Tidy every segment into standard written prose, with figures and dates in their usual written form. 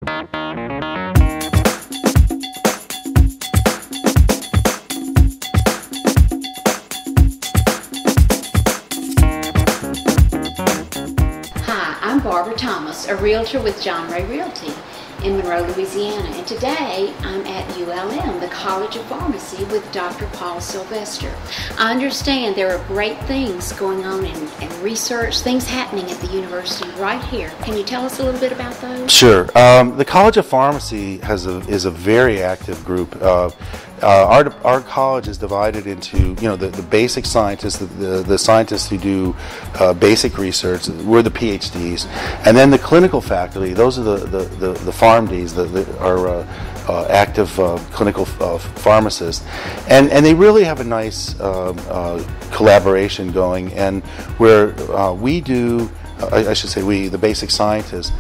Hi, I'm Barbara Thomas, a realtor with John Ray Realty in Monroe, Louisiana, and today I'm at ULM, the College of Pharmacy, with Dr. Paul Sylvester. I understand there are great things going on in research, things happening at the university right here. Can you tell us a little bit about those? Sure. The College of Pharmacy is a very active group. Our college is divided into, the basic scientists, the scientists who do basic research. We're the PhDs, and then the clinical faculty. Those are the PharmDs, our active clinical pharmacists, and they really have a nice collaboration going. And where we do, I should say, the basic scientists.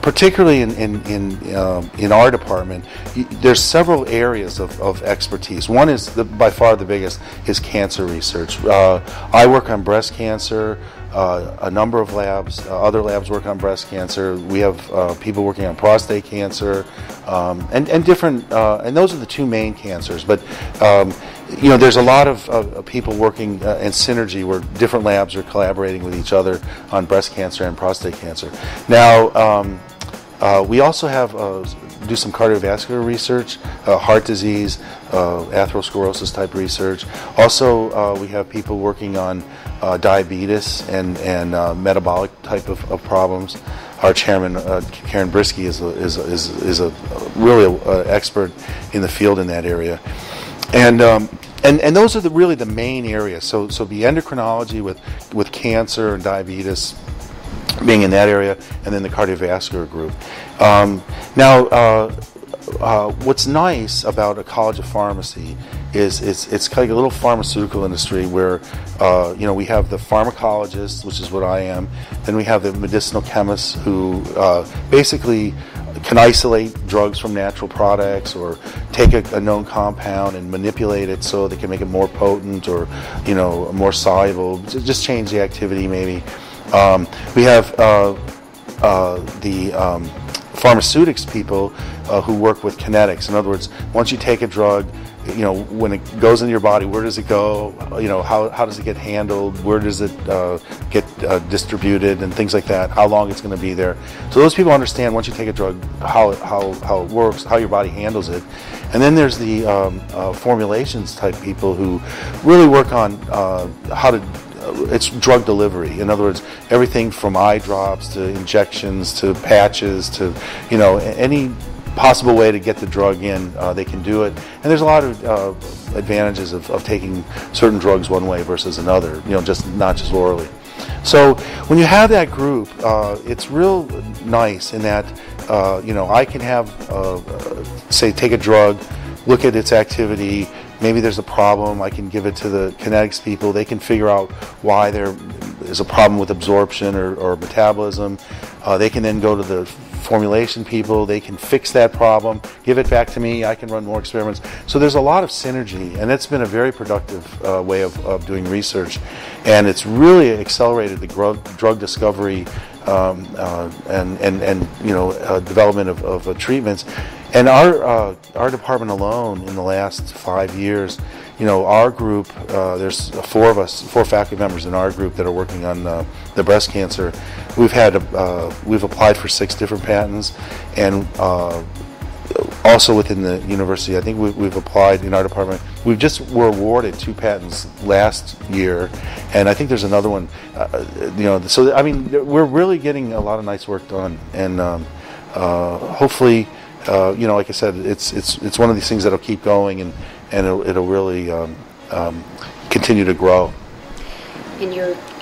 Particularly in our department, there's several areas of expertise. One is, by far the biggest, is cancer research. I work on breast cancer. A number of labs, other labs work on breast cancer. We have people working on prostate cancer, and different, and those are the two main cancers. But there's a lot of people working in synergy where different labs are collaborating with each other on breast cancer and prostate cancer. Now, we also do some cardiovascular research, heart disease, atherosclerosis type research. Also, we have people working on diabetes and metabolic type of problems. Our chairman, Karen Brisky, is a really expert in the field in that area. And those are really the main areas. So the endocrinology with cancer and diabetes being in that area, and then the cardiovascular group. What's nice about a College of Pharmacy is it's like a little pharmaceutical industry where we have the pharmacologists, which is what I am. Then we have the medicinal chemists who basically can isolate drugs from natural products, or take a known compound and manipulate it so they can make it more potent or more soluble. Just change the activity maybe. We have the pharmaceutics people who work with kinetics. In other words, once you take a drug, when it goes into your body, where does it go? How does it get handled? Where does it get distributed, and things like that? How long it's going to be there? So those people understand once you take a drug how it works, how your body handles it. And then there's the formulations type people who really work on it's drug delivery. In other words, everything from eye drops to injections to patches to any possible way to get the drug in, they can do it. And there's a lot of advantages of taking certain drugs one way versus another, not just orally. So when you have that group, it's real nice in that I can have take a drug, look at its activity. Maybe there's a problem, I can give it to the kinetics people. They can figure out why there is a problem with absorption or metabolism. They can then go to the formulation people. They can fix that problem, give it back to me. I can run more experiments. So there's a lot of synergy, and it's been a very productive way of doing research. And it's really accelerated the drug discovery and development of treatments. And our department alone, in the last 5 years, our group, there's four faculty members in our group that are working on the breast cancer. We've applied for 6 different patents, and also within the university, I think we've applied in our department. Were awarded 2 patents last year, and I think there's another one. So I mean, we're really getting a lot of nice work done, and hopefully. Like I said, it's one of these things that'll keep going, and it'll really continue to grow. And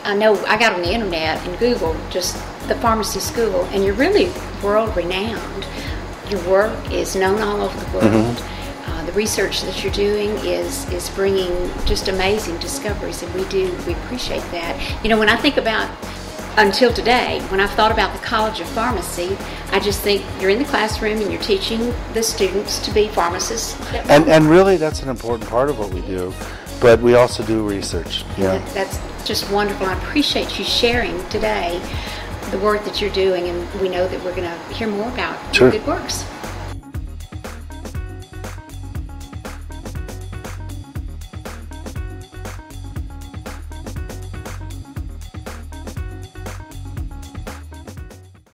I know I got on the internet and Googled just the pharmacy school, and you're really world renowned. Your work is known all over the world. Mm-hmm. The research that you're doing is bringing just amazing discoveries, and we appreciate that. When I think about until today, when I've thought about the College of Pharmacy, I just think you're in the classroom and you're teaching the students to be pharmacists. And really, that's an important part of what we do. But we also do research. That's just wonderful. I appreciate you sharing today the work that you're doing, and we know that we're going to hear more about Sure. your good works.